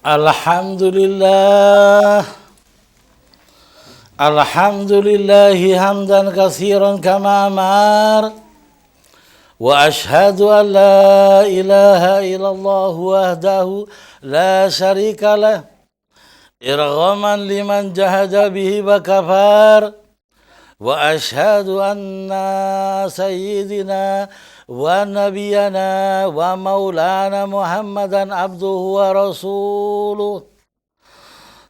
Alhamdulillah. Alhamdulillahi hamdan katsiran kama amar. Wa ashhadu an la ilaha illallah wahdahu la syarika lah. Irghaman liman jahada bihi wa kafar. Wa ashhadu anna sayyidina wa nabiyana wa maulana Muhammadan abduhu wa rasuluh.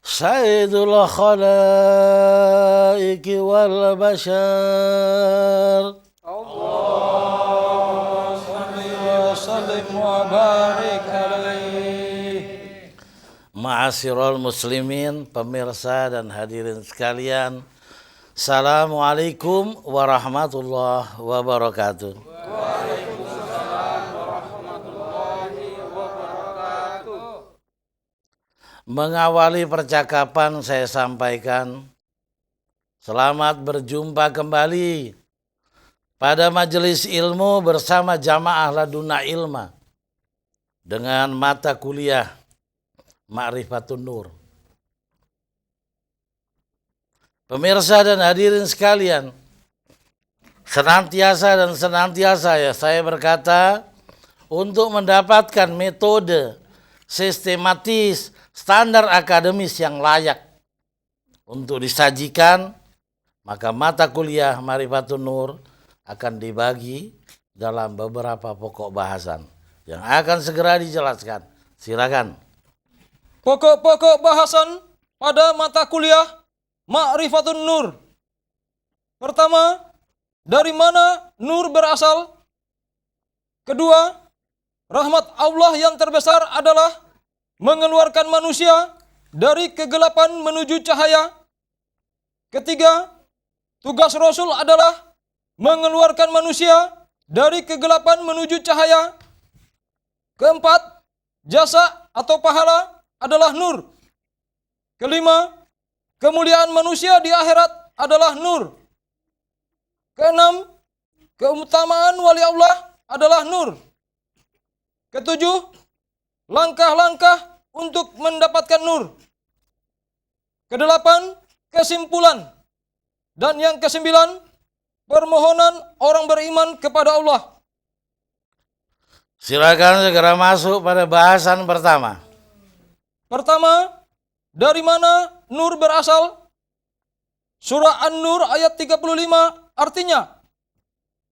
Sayyidul khalaiki wal bashar. Allah salli wa sallim wa barik alaih. Ma'asyiral muslimin, pemirsa dan hadirin sekalian, Assalamualaikum warahmatullahi wabarakatuh. Waalaikumsalam warahmatullahi wabarakatuh. Mengawali percakapan saya sampaikan selamat berjumpa kembali pada majelis ilmu bersama Jamaah Laduna Ilma dengan mata kuliah Ma'rifatun Nur. Pemirsa dan hadirin sekalian, senantiasa ya saya berkata, untuk mendapatkan metode sistematis standar akademis yang layak untuk disajikan, maka mata kuliah Ma'rifatun Nur akan dibagi dalam beberapa pokok bahasan yang akan segera dijelaskan. Silakan. Pokok-pokok bahasan pada mata kuliah Ma'rifatun Nur. Pertama, dari mana nur berasal? Kedua, rahmat Allah yang terbesar adalah mengeluarkan manusia dari kegelapan menuju cahaya. Ketiga, tugas Rasul adalah mengeluarkan manusia dari kegelapan menuju cahaya. Keempat, jasa atau pahala adalah nur. Kelima, kemuliaan manusia di akhirat adalah nur. Keenam, keutamaan wali Allah adalah nur. Ketujuh, langkah-langkah untuk mendapatkan nur. Kedelapan, kesimpulan. Dan yang kesembilan, permohonan orang beriman kepada Allah. Silakan segera masuk pada bahasan pertama. Pertama, dari mana nur berasal? Surah An-Nur ayat 35 artinya,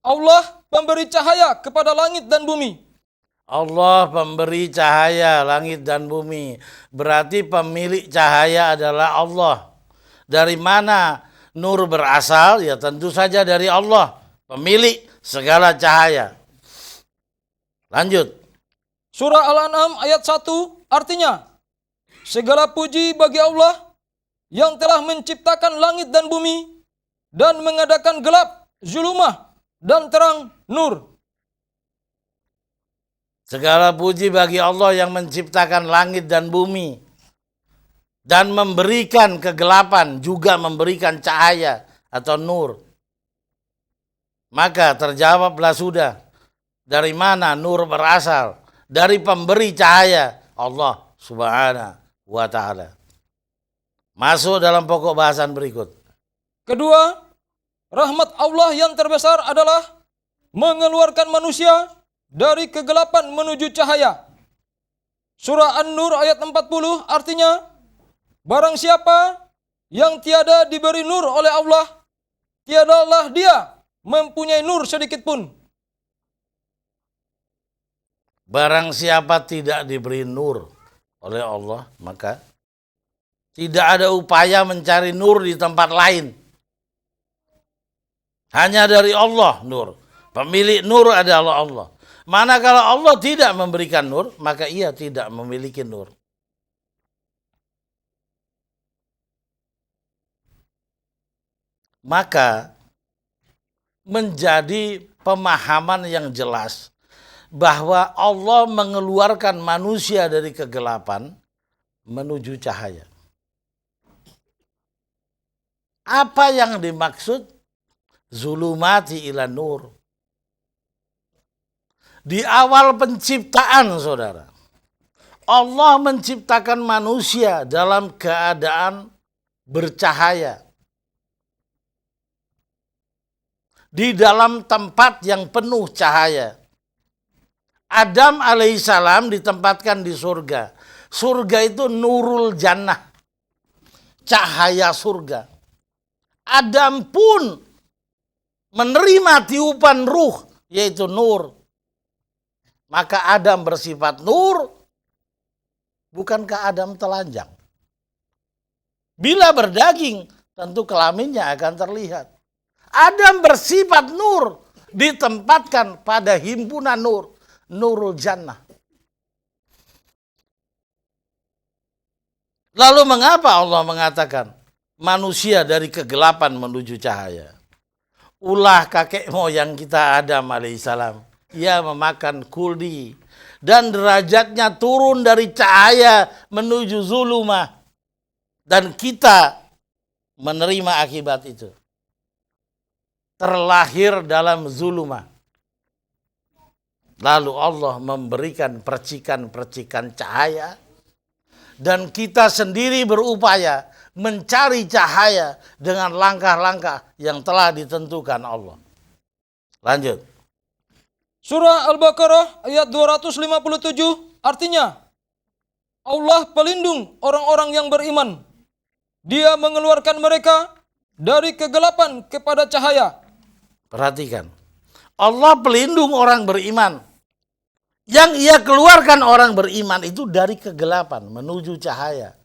Allah pemberi cahaya kepada langit dan bumi. Allah pemberi cahaya langit dan bumi. Berarti pemilik cahaya adalah Allah. Dari mana nur berasal? Ya tentu saja dari Allah, pemilik segala cahaya. Lanjut. Surah Al-An'am ayat 1 artinya, segala puji bagi Allah yang telah menciptakan langit dan bumi dan mengadakan gelap, zulumah, dan terang, nur. Segala puji bagi Allah yang menciptakan langit dan bumi dan memberikan kegelapan, juga memberikan cahaya atau nur. Maka terjawablah sudah, dari mana nur berasal? Dari pemberi cahaya, Allah Subhanahu wa ta'ala. Masuk dalam pokok bahasan berikut. Kedua, rahmat Allah yang terbesar adalah mengeluarkan manusia dari kegelapan menuju cahaya. Surah An-Nur ayat 40 artinya, barang siapa yang tiada diberi nur oleh Allah, tiadalah dia mempunyai nur sedikit pun. Barang siapa tidak diberi nur oleh Allah, maka tidak ada upaya mencari nur di tempat lain. Hanya dari Allah nur. Pemilik nur adalah Allah. Manakala Allah tidak memberikan nur, maka ia tidak memiliki nur. Maka menjadi pemahaman yang jelas bahwa Allah mengeluarkan manusia dari kegelapan menuju cahaya. Apa yang dimaksud zulumati ila nur? Di awal penciptaan, saudara, Allah menciptakan manusia dalam keadaan bercahaya. Di dalam tempat yang penuh cahaya. Adam alaihissalam ditempatkan di surga. Surga itu nurul jannah. Cahaya surga. Adam pun menerima tiupan ruh, yaitu nur. Maka Adam bersifat nur. Bukankah Adam telanjang? Bila berdaging, tentu kelaminnya akan terlihat. Adam bersifat nur, ditempatkan pada himpunan nur, nurul jannah. Lalu mengapa Allah mengatakan manusia dari kegelapan menuju cahaya? Ulah kakek moyang kita Adam alaihissalam. Ia memakan kuldi dan derajatnya turun dari cahaya menuju zulumah. Dan kita menerima akibat itu. Terlahir dalam zulumah. Lalu Allah memberikan percikan-percikan cahaya. Dan kita sendiri berupaya mencari cahaya dengan langkah-langkah yang telah ditentukan Allah. Lanjut. Surah Al-Baqarah ayat 257 artinya, Allah pelindung orang-orang yang beriman. Dia mengeluarkan mereka dari kegelapan kepada cahaya. Perhatikan. Allah pelindung orang beriman. Yang ia keluarkan orang beriman itu dari kegelapan menuju cahaya.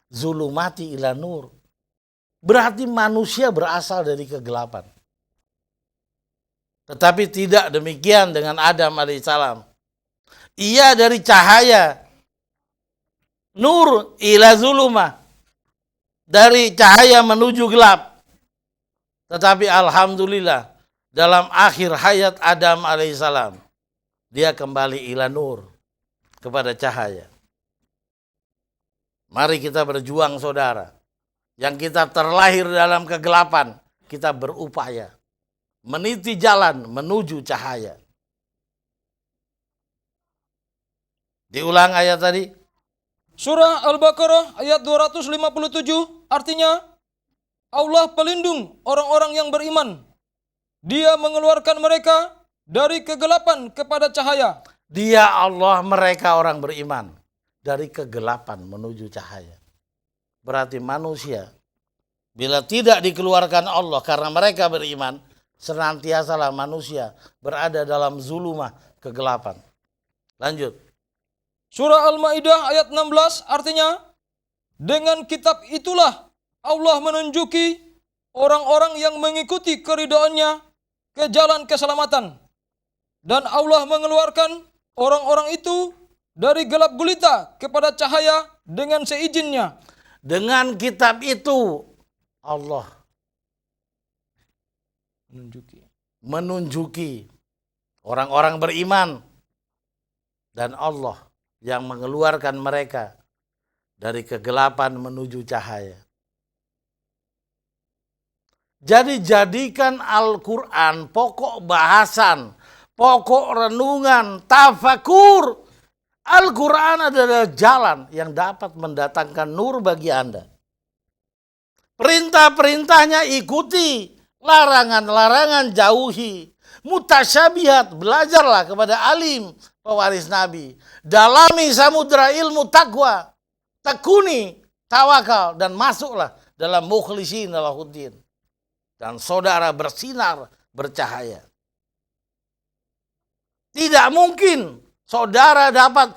Zulumati ila nur. Berarti manusia berasal dari kegelapan. Tetapi tidak demikian dengan Adam alaihissalam. Ia dari cahaya. Nur ila zulumah. Dari cahaya menuju gelap. Tetapi alhamdulillah dalam akhir hayat Adam alaihissalam, dia kembali ila nur, kepada cahaya. Mari kita berjuang saudara. Yang kita terlahir dalam kegelapan, kita berupaya meniti jalan menuju cahaya. Diulang ayat tadi. Surah Al-Baqarah ayat 257 artinya, Allah pelindung orang-orang yang beriman. Dia mengeluarkan mereka dari kegelapan kepada cahaya. Dia Allah mereka orang beriman. Dari kegelapan menuju cahaya. Berarti manusia, bila tidak dikeluarkan Allah karena mereka beriman, senantiasalah manusia berada dalam zulumah kegelapan. Lanjut. Surah Al-Maidah ayat 16 artinya, dengan kitab itulah Allah menunjuki orang-orang yang mengikuti keridhaannya ke jalan keselamatan. Dan Allah mengeluarkan orang-orang itu dari gelap gulita kepada cahaya dengan seizinnya. Dengan kitab itu Allah menunjuki orang-orang beriman. Dan Allah yang mengeluarkan mereka dari kegelapan menuju cahaya. Jadi jadikan Al-Quran pokok bahasan, pokok renungan, tafakur. Al-Quran adalah jalan yang dapat mendatangkan nur bagi Anda. Perintah-perintahnya ikuti, larangan-larangan jauhi. Mutasyabihat, belajarlah kepada alim, pewaris Nabi. Dalami samudra ilmu takwa. Tekuni, tawakal, dan masuklah dalam mukhlisin lahuddin. Dan saudara bersinar, bercahaya. Tidak mungkin saudara dapat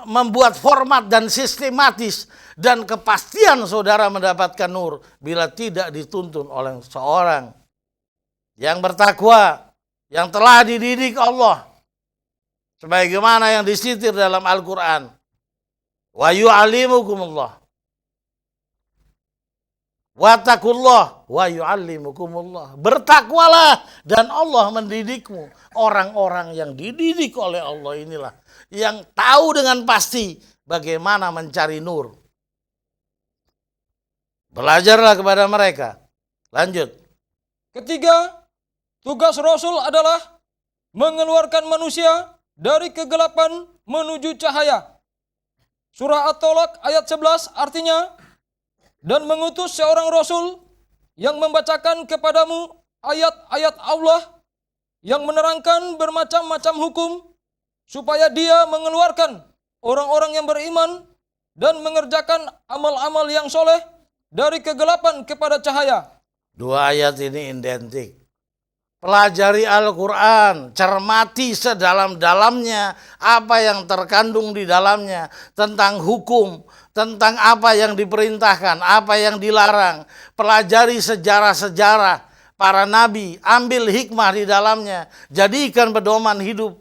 membuat format dan sistematis dan kepastian saudara mendapatkan nur bila tidak dituntun oleh seorang yang bertakwa, yang telah dididik Allah. Sebagaimana yang disitir dalam Al-Quran. Wa yu'allimukumullah. Wattaqullah wa yu'allimukumullah. Bertakwalah dan Allah mendidikmu. Orang-orang yang dididik oleh Allah inilah yang tahu dengan pasti bagaimana mencari nur. Belajarlah kepada mereka. Lanjut. Ketiga, tugas Rasul adalah mengeluarkan manusia dari kegelapan menuju cahaya. Surah At-Tolak ayat 11 artinya, dan mengutus seorang Rasul yang membacakan kepadamu ayat-ayat Allah yang menerangkan bermacam-macam hukum, supaya dia mengeluarkan orang-orang yang beriman dan mengerjakan amal-amal yang soleh dari kegelapan kepada cahaya. Dua ayat ini identik. Pelajari Al-Quran, cermati sedalam-dalamnya apa yang terkandung di dalamnya tentang hukum, tentang apa yang diperintahkan, apa yang dilarang. Pelajari sejarah-sejarah para nabi, ambil hikmah di dalamnya, jadikan pedoman hidup.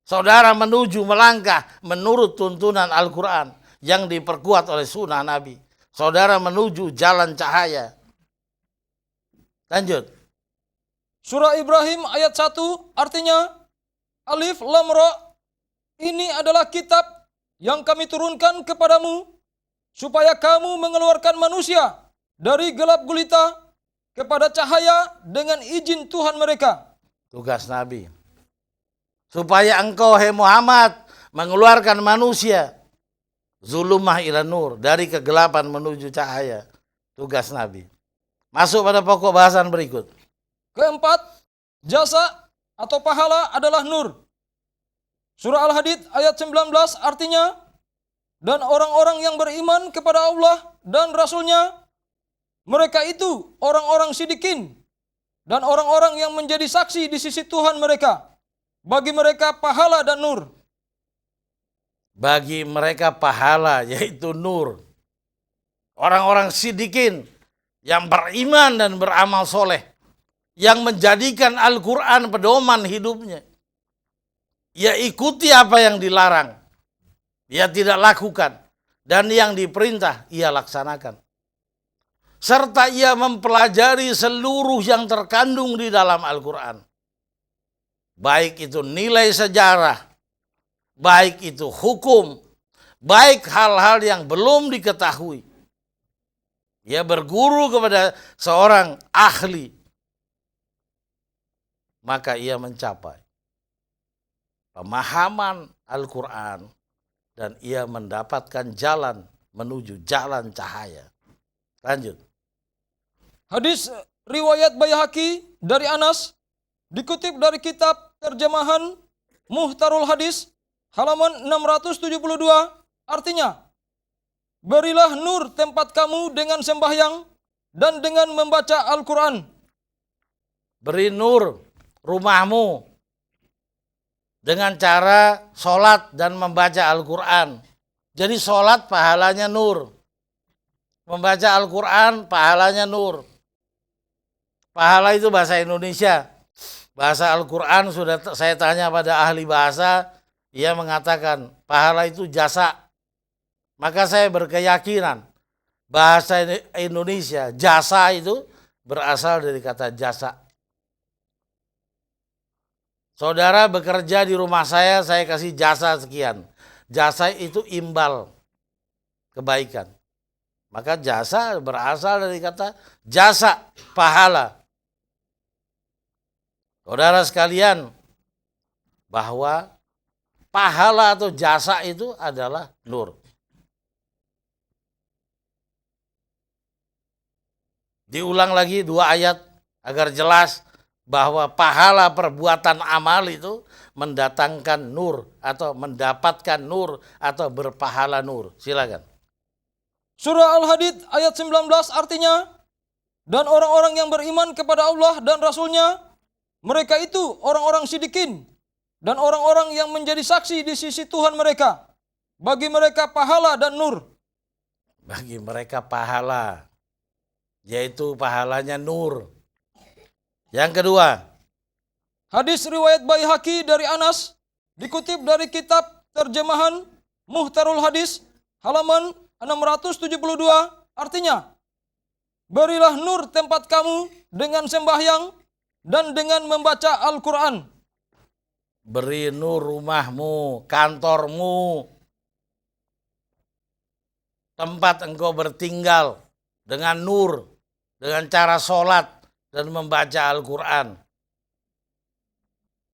Saudara menuju melangkah menurut tuntunan Al-Quran yang diperkuat oleh sunnah Nabi. Saudara menuju jalan cahaya. Lanjut. Surah Ibrahim ayat 1 artinya, Alif Lam Ra, ini adalah kitab yang kami turunkan kepadamu, supaya kamu mengeluarkan manusia dari gelap gulita kepada cahaya dengan izin Tuhan mereka. Tugas Nabi. Supaya engkau, hai Muhammad, mengeluarkan manusia zulumah ila nur, dari kegelapan menuju cahaya. Tugas Nabi. Masuk pada pokok bahasan berikut. Keempat, jasa atau pahala adalah nur. Surah Al-Hadid ayat 19 artinya, dan orang-orang yang beriman kepada Allah dan Rasulnya, mereka itu orang-orang sidikin dan orang-orang yang menjadi saksi di sisi Tuhan mereka. Bagi mereka pahala dan nur. Bagi mereka pahala, yaitu nur. Orang-orang sidikin yang beriman dan beramal soleh, yang menjadikan Al-Quran pedoman hidupnya. Ia ikuti apa yang dilarang, ia tidak lakukan, dan yang diperintah ia laksanakan. Serta ia mempelajari seluruh yang terkandung di dalam Al-Quran. Baik itu nilai sejarah, baik itu hukum, baik hal-hal yang belum diketahui. Ia berguru kepada seorang ahli, maka ia mencapai pemahaman Al-Quran dan ia mendapatkan jalan menuju jalan cahaya. Lanjut. Hadis riwayat Baihaqi dari Anas, dikutip dari kitab terjemahan Muhtarul Hadis halaman 672, artinya, berilah nur tempat kamu dengan sembahyang dan dengan membaca Al-Quran. Beri nur rumahmu dengan cara sholat dan membaca Al-Quran. Jadi sholat pahalanya nur. Membaca Al-Quran pahalanya nur. Pahala itu bahasa Indonesia. Bahasa Al-Quran sudah saya tanya pada ahli bahasa, ia mengatakan pahala itu jasa. Maka saya berkeyakinan bahasa Indonesia jasa itu berasal dari kata jasa. Saudara bekerja di rumah saya kasih jasa sekian. Jasa itu imbal kebaikan. Maka jasa berasal dari kata jasa, pahala. Saudara sekalian, bahwa pahala atau jasa itu adalah nur. Diulang lagi 2 ayat agar jelas bahwa pahala perbuatan amal itu mendatangkan nur atau mendapatkan nur atau berpahala nur. Silakan. Surah Al-Hadid ayat 19 artinya, dan orang-orang yang beriman kepada Allah dan Rasulnya, mereka itu orang-orang sidikin dan orang-orang yang menjadi saksi di sisi Tuhan mereka. Bagi mereka pahala dan nur. Bagi mereka pahala, yaitu pahalanya nur. Yang kedua, hadis riwayat Baihaqi dari Anas, dikutip dari kitab terjemahan Muhtarul Hadis halaman 672, artinya, berilah nur tempat kamu dengan sembahyang dan dengan membaca Al-Quran. Beri nur rumahmu, kantormu, tempat engkau bertinggal dengan nur, dengan cara sholat dan membaca Al-Quran.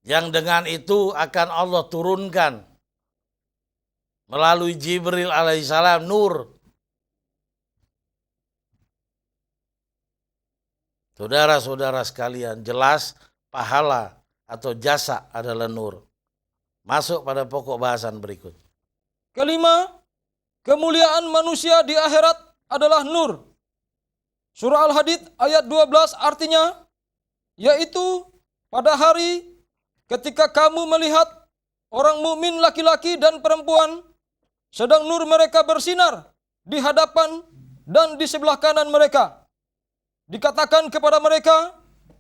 Yang dengan itu akan Allah turunkan melalui Jibril alaihissalam nur. Saudara-saudara sekalian, jelas pahala atau jasa adalah nur. Masuk pada pokok bahasan berikut. Kelima, kemuliaan manusia di akhirat adalah nur. Surah Al-Hadid ayat 12 artinya, yaitu pada hari ketika kamu melihat orang mukmin laki-laki dan perempuan, sedang nur mereka bersinar di hadapan dan di sebelah kanan mereka. Dikatakan kepada mereka,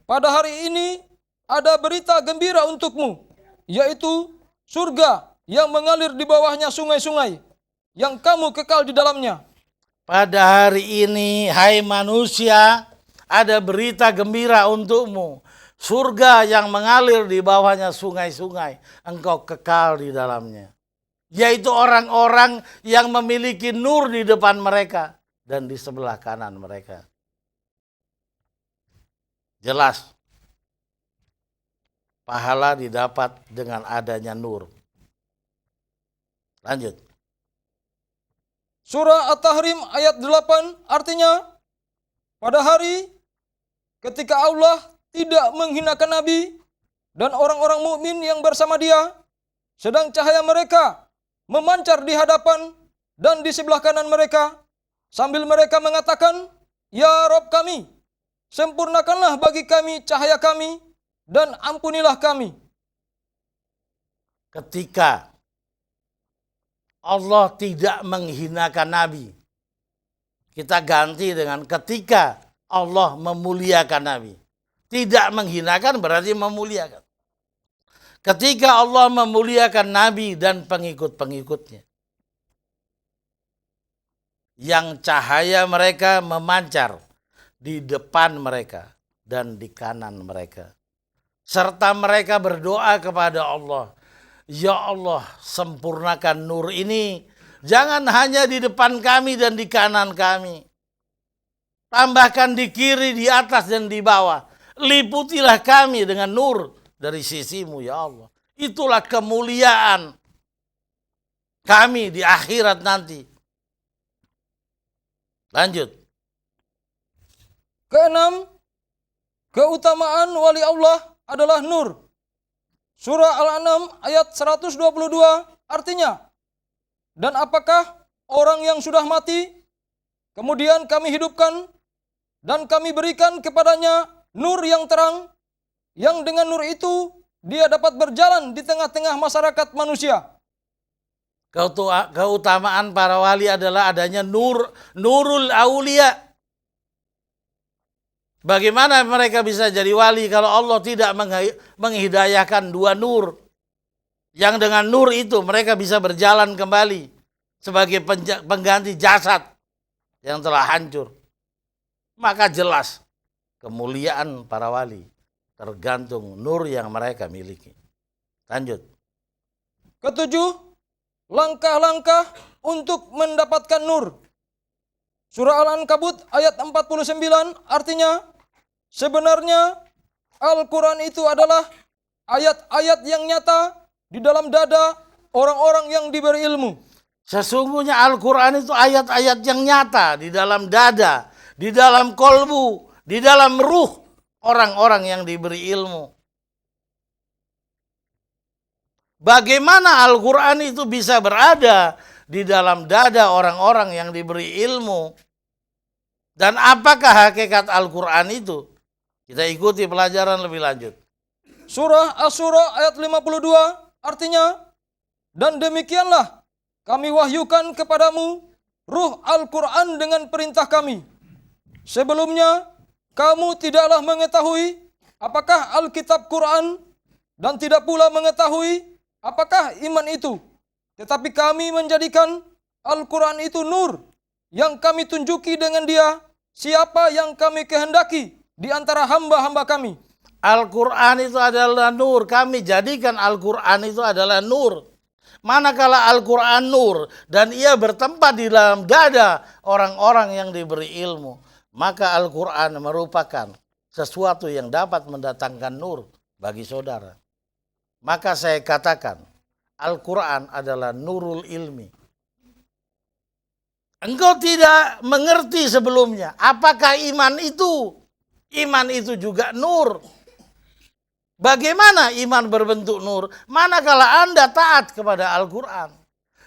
pada hari ini ada berita gembira untukmu, yaitu surga yang mengalir di bawahnya sungai-sungai, yang kamu kekal di dalamnya. Pada hari ini, hai manusia, ada berita gembira untukmu. Surga yang mengalir di bawahnya sungai-sungai, engkau kekal di dalamnya. Yaitu orang-orang yang memiliki nur di depan mereka dan di sebelah kanan mereka. Jelas, pahala didapat dengan adanya nur. Lanjut. Surah At-Tahrim ayat 8 artinya, pada hari ketika Allah tidak menghinakan Nabi dan orang-orang mukmin yang bersama dia, sedang cahaya mereka memancar di hadapan dan di sebelah kanan mereka, sambil mereka mengatakan, Ya Rob kami, sempurnakanlah bagi kami cahaya kami dan ampunilah kami. Ketika Allah tidak menghinakan Nabi, kita ganti dengan ketika Allah memuliakan Nabi. Tidak menghinakan berarti memuliakan. Ketika Allah memuliakan Nabi dan pengikut-pengikutnya, yang cahaya mereka memancar di depan mereka dan di kanan mereka. Serta mereka berdoa kepada Allah, Ya Allah, sempurnakan nur ini. Jangan hanya di depan kami dan di kanan kami. Tambahkan di kiri, di atas, dan di bawah. Liputilah kami dengan nur dari sisimu, ya Allah. Itulah kemuliaan kami di akhirat nanti. Lanjut. Keenam, keutamaan wali Allah adalah nur. Surah Al-An'am ayat 122 artinya, dan apakah orang yang sudah mati, kemudian kami hidupkan, dan kami berikan kepadanya nur yang terang, yang dengan nur itu dia dapat berjalan di tengah-tengah masyarakat manusia. Keutamaan para wali adalah adanya nurul aulia. Bagaimana mereka bisa jadi wali kalau Allah tidak menghidayahkan dua nur? Yang dengan nur itu mereka bisa berjalan kembali sebagai pengganti jasad yang telah hancur. Maka jelas kemuliaan para wali tergantung nur yang mereka miliki. Lanjut. Ketujuh, langkah-langkah untuk mendapatkan nur. Surah Al-Ankabut ayat 49 artinya, sebenarnya Al-Quran itu adalah ayat-ayat yang nyata di dalam dada orang-orang yang diberi ilmu. Sesungguhnya Al-Quran itu ayat-ayat yang nyata di dalam dada, di dalam kolbu, di dalam ruh orang-orang yang diberi ilmu. Bagaimana Al-Quran itu bisa berada di dalam dada orang-orang yang diberi ilmu? Dan apakah hakikat Al-Quran itu? Kita ikuti pelajaran lebih lanjut. Surah Asy-Syura ayat 52 artinya, dan demikianlah kami wahyukan kepadamu ruh Al-Quran dengan perintah kami. Sebelumnya kamu tidaklah mengetahui apakah Alkitab Quran, dan tidak pula mengetahui apakah iman itu. Tetapi kami menjadikan Al-Quran itu nur yang kami tunjuki dengan dia siapa yang kami kehendaki di antara hamba-hamba kami. Al-Quran itu adalah nur. Kami jadikan Al-Quran itu adalah nur. Manakala Al-Quran nur dan ia bertempat di dalam dada orang-orang yang diberi ilmu, maka Al-Quran merupakan sesuatu yang dapat mendatangkan nur bagi saudara. Maka saya katakan, Al-Quran adalah nurul ilmi. Engkau tidak mengerti sebelumnya. Apakah iman itu? Iman itu juga nur. Bagaimana iman berbentuk nur? Manakala Anda taat kepada Al-Quran.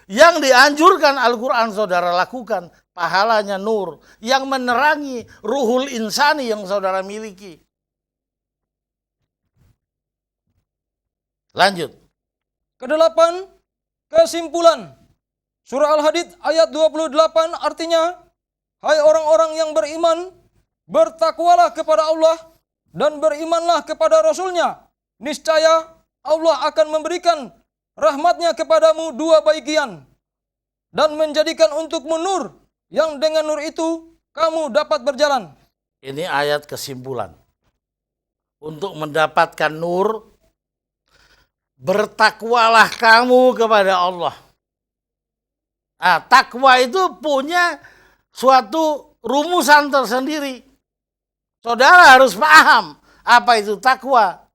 Yang dianjurkan Al-Quran saudara lakukan. Pahalanya nur. Yang menerangi ruhul insani yang saudara miliki. Lanjut. Kedelapan, kesimpulan. Surah Al-Hadid ayat 28 artinya, hai orang-orang yang beriman, bertakwalah kepada Allah dan berimanlah kepada Rasul-Nya. Niscaya Allah akan memberikan rahmat-Nya kepadamu dua bagian dan menjadikan untukmu nur, yang dengan nur itu kamu dapat berjalan. Ini ayat kesimpulan. Untuk mendapatkan nur, bertakwalah kamu kepada Allah. Nah, takwa itu punya suatu rumusan tersendiri. Saudara harus paham apa itu takwa.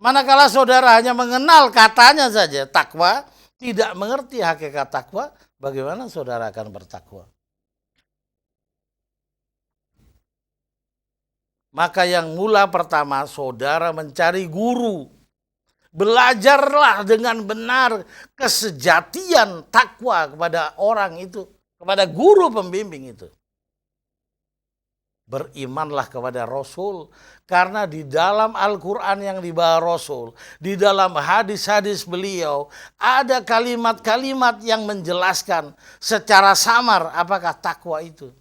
Manakala saudara hanya mengenal katanya saja takwa, tidak mengerti hakikat takwa, bagaimana saudara akan bertakwa? Maka yang mula pertama, saudara mencari guru. Belajarlah dengan benar kesejatian takwa kepada orang itu, kepada guru pembimbing itu. Berimanlah kepada Rasul, karena di dalam Al-Quran yang dibawa Rasul, di dalam hadis-hadis beliau, ada kalimat-kalimat yang menjelaskan secara samar apakah takwa itu.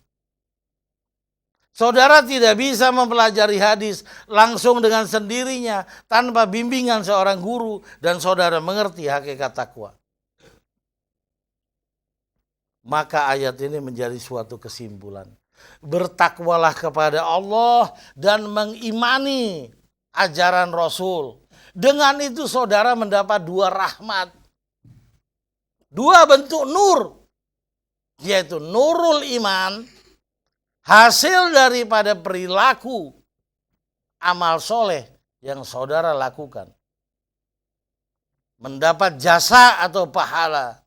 Saudara tidak bisa mempelajari hadis langsung dengan sendirinya tanpa bimbingan seorang guru dan saudara mengerti hakikat takwa. Maka ayat ini menjadi suatu kesimpulan. Bertakwalah kepada Allah dan mengimani ajaran Rasul. Dengan itu saudara mendapat dua rahmat. Dua bentuk nur. Yaitu nurul iman, hasil daripada perilaku amal soleh yang saudara lakukan. Mendapat jasa atau pahala.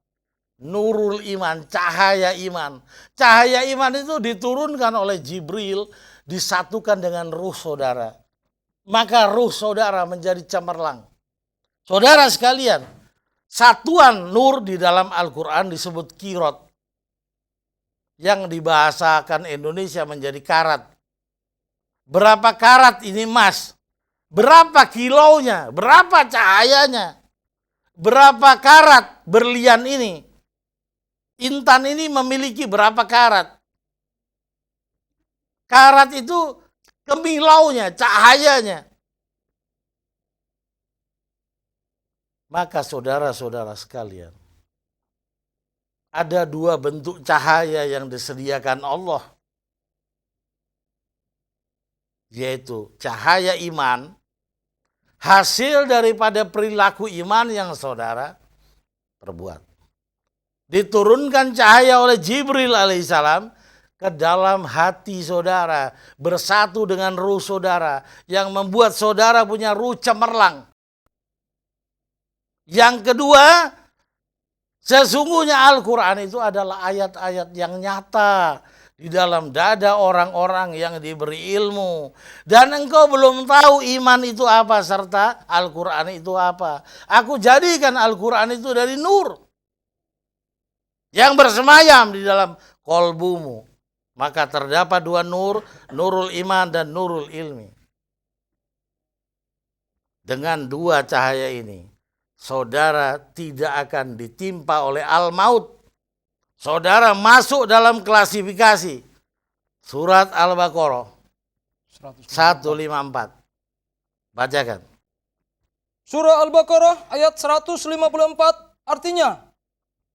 Nurul iman, cahaya iman. Cahaya iman itu diturunkan oleh Jibril, disatukan dengan ruh saudara. Maka ruh saudara menjadi cemerlang. Saudara sekalian, satuan nur di dalam Al-Quran disebut kirot. Yang dibahasakan Indonesia menjadi karat. Berapa karat ini emas? Berapa kilonya? Berapa cahayanya? Berapa karat berlian ini? Intan ini memiliki berapa karat? Karat itu kemilaunya, cahayanya. Maka saudara-saudara sekalian, ada dua bentuk cahaya yang disediakan Allah. Yaitu cahaya iman, hasil daripada perilaku iman yang saudara perbuat. Diturunkan cahaya oleh Jibril alaihissalam ke dalam hati saudara, bersatu dengan ruh saudara, yang membuat saudara punya ruh cemerlang. Yang kedua, sesungguhnya Al-Quran itu adalah ayat-ayat yang nyata di dalam dada orang-orang yang diberi ilmu. Dan engkau belum tahu iman itu apa serta Al-Quran itu apa. Aku jadikan Al-Quran itu dari nur yang bersemayam di dalam kolbumu. Maka terdapat dua nur, nurul iman dan nurul ilmi. Dengan dua cahaya ini, saudara tidak akan ditimpa oleh al-maut. Saudara masuk dalam klasifikasi surat Al-Baqarah 154. Bacakan. Surah Al-Baqarah ayat 154 artinya,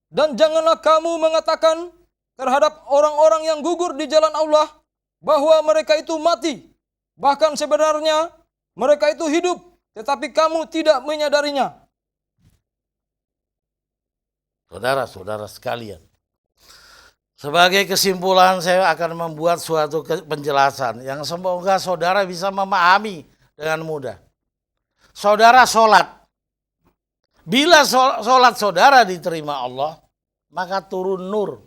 dan janganlah kamu mengatakan terhadap orang-orang yang gugur di jalan Allah bahwa mereka itu mati. Bahkan sebenarnya mereka itu hidup, tetapi kamu tidak menyadarinya. Saudara-saudara sekalian, sebagai kesimpulan saya akan membuat suatu penjelasan yang semoga saudara bisa memahami dengan mudah. Saudara sholat, Bila sholat saudara diterima Allah, maka turun nur.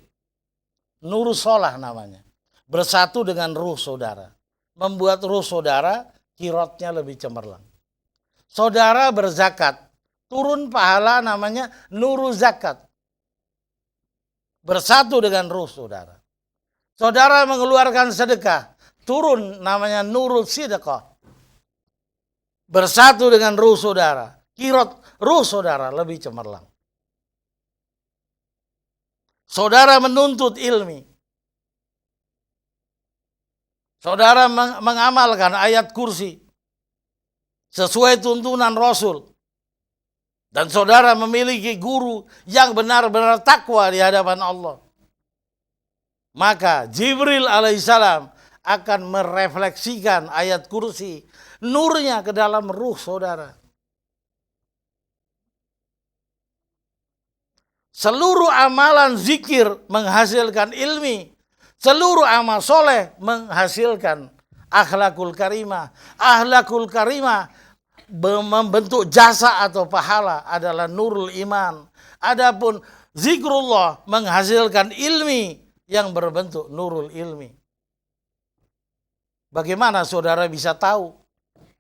Nur sholah namanya. Bersatu dengan ruh saudara. Membuat ruh saudara kirotnya lebih cemerlang. Saudara berzakat, turun pahala namanya nuru zakat. Bersatu dengan ruh saudara. Saudara mengeluarkan sedekah, turun namanya nurul sedekah. Bersatu dengan ruh saudara. Kirot ruh saudara lebih cemerlang. Saudara menuntut ilmi. Saudara mengamalkan ayat kursi sesuai tuntunan Rasul. Dan saudara memiliki guru yang benar-benar takwa di hadapan Allah. Maka Jibril alaihissalam akan merefleksikan ayat kursi, nurnya ke dalam ruh saudara. Seluruh amalan zikir menghasilkan ilmi. Seluruh amal soleh menghasilkan akhlakul karimah. Akhlakul karimah membentuk jasa atau pahala adalah nurul iman. Adapun zikrullah menghasilkan ilmi yang berbentuk nurul ilmi. Bagaimana saudara bisa tahu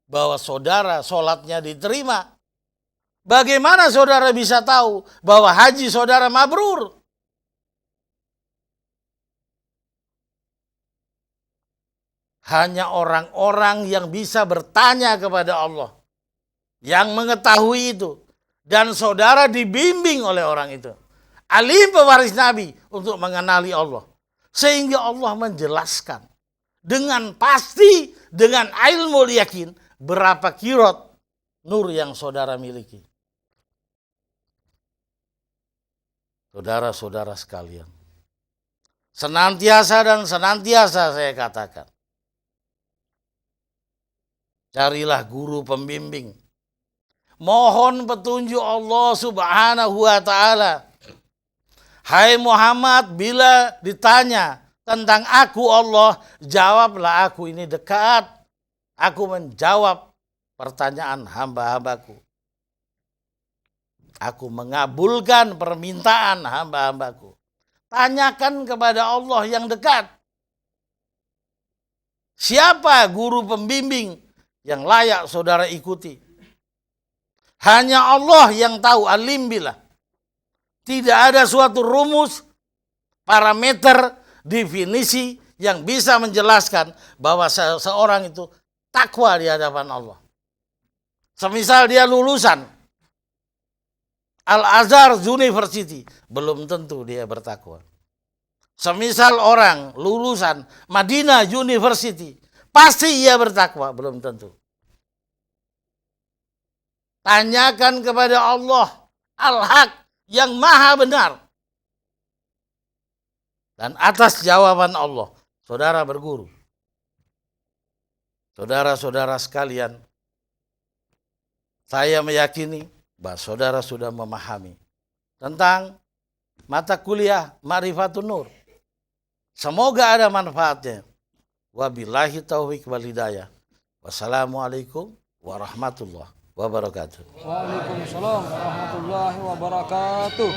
bahwa saudara sholatnya diterima? Bagaimana saudara bisa tahu bahwa haji saudara mabrur? Hanya orang-orang yang bisa bertanya kepada Allah, yang mengetahui itu, dan saudara dibimbing oleh orang itu. Alim pewaris Nabi untuk mengenali Allah. Sehingga Allah menjelaskan dengan pasti, dengan ilmu yakin, berapa kirot nur yang saudara miliki. Saudara-saudara sekalian, senantiasa dan senantiasa saya katakan, carilah guru pembimbing. Mohon petunjuk Allah subhanahu wa ta'ala. Hai Muhammad, bila ditanya tentang aku Allah, jawablah aku ini dekat. Aku menjawab pertanyaan hamba-hambaku. Aku mengabulkan permintaan hamba-hambaku. Tanyakan kepada Allah yang dekat. Siapa guru pembimbing yang layak saudara ikuti? Hanya Allah yang tahu, alim billah. Tidak ada suatu rumus, parameter, definisi yang bisa menjelaskan bahwa seorang itu takwa di hadapan Allah. Semisal dia lulusan Al-Azhar University, belum tentu dia bertakwa. Semisal orang lulusan Madinah University, pasti ia bertakwa, belum tentu. Tanyakan kepada Allah Al-Haq yang maha benar. Dan atas jawaban Allah, saudara berguru. Saudara-saudara sekalian, saya meyakini bahwa saudara sudah memahami tentang mata kuliah Ma'rifatun Nur. Semoga ada manfaatnya. Wabillahi taufiq wal hidayah. Wassalamualaikum warahmatullahi wabarakatuh. Waalaikumsalam warahmatullahi wabarakatuh.